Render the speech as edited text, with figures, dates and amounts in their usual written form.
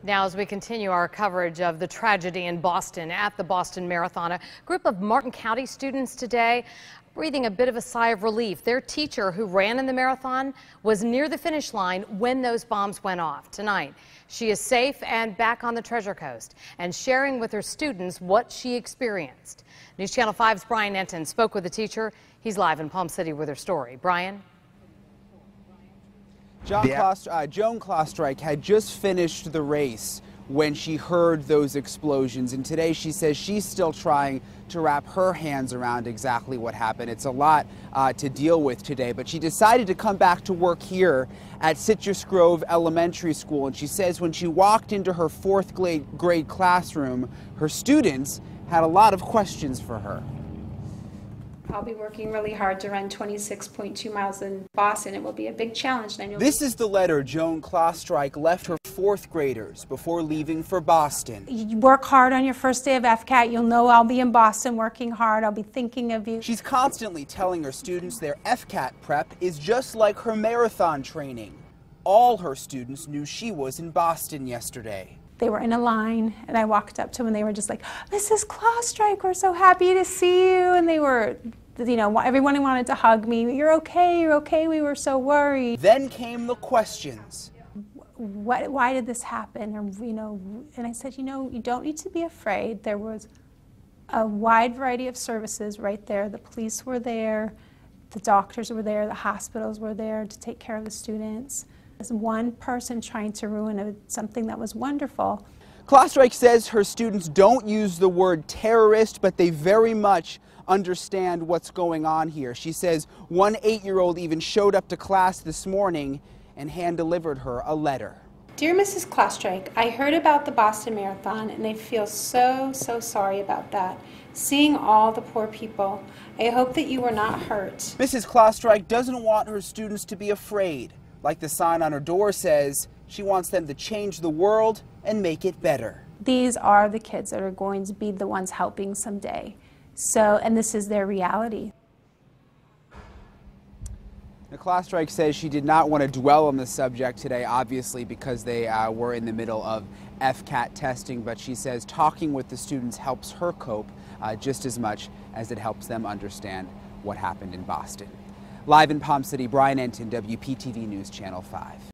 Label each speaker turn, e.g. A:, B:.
A: Now, as we continue our coverage of the tragedy in Boston at the Boston Marathon, a group of Martin County students today breathing a bit of a sigh of relief. Their teacher who ran in the marathon was near the finish line when those bombs went off. Tonight, she is safe and back on the Treasure Coast and sharing with her students what she experienced. News Channel 5's Brian Entin spoke with the teacher. He's live in Palm City with her story. Brian?
B: Joan Klostreich had just finished the race when she heard those explosions, and today she says she's still trying to wrap her hands around exactly what happened. It's a lot to deal with today, but she decided to come back to work here at Citrus Grove Elementary School, and she says when she walked into her fourth grade classroom, her students had a lot of questions for her.
C: I'll be working really hard to run 26.2 miles in Boston. It will be a big challenge. And I know
B: this is the letter Joan Klostreich left her fourth graders before leaving for Boston.
C: You work hard on your first day of FCAT. You'll know I'll be in Boston working hard. I'll be thinking of you.
B: She's constantly telling her students their FCAT prep is just like her marathon training. All her students knew she was in Boston yesterday.
C: They were in a line, and I walked up to them, and they were just like, "Mrs. Klostreich, we're so happy to see you." And they were, you know, everyone wanted to hug me. You're okay, we were so worried.
B: Then came the questions.
C: Why did this happen? Or, you know, and I said, you know, you don't need to be afraid. There was a wide variety of services right there. The police were there, the doctors were there, the hospitals were there to take care of the students. There's one person trying to ruin something that was wonderful.
B: Klostreich says her students don't use the word terrorist, but they very much understand what's going on here. She says one 8-year-old even showed up to class this morning and hand-delivered her a letter.
C: Dear Mrs. Klostreich, I heard about the Boston Marathon, and I feel so sorry about that. Seeing all the poor people, I hope that you were not hurt.
B: Mrs. Klostreich doesn't want her students to be afraid. Like the sign on her door says, she wants them to change the world and make it better.
C: These are the kids that are going to be the ones helping someday. And this is their reality.
B: Now, Klostreich says she did not want to dwell on the subject today, obviously, because they were in the middle of FCAT testing, but she says talking with the students helps her cope just as much as it helps them understand what happened in Boston. Live in Palm City, Brian Entin, WPTV News Channel 5.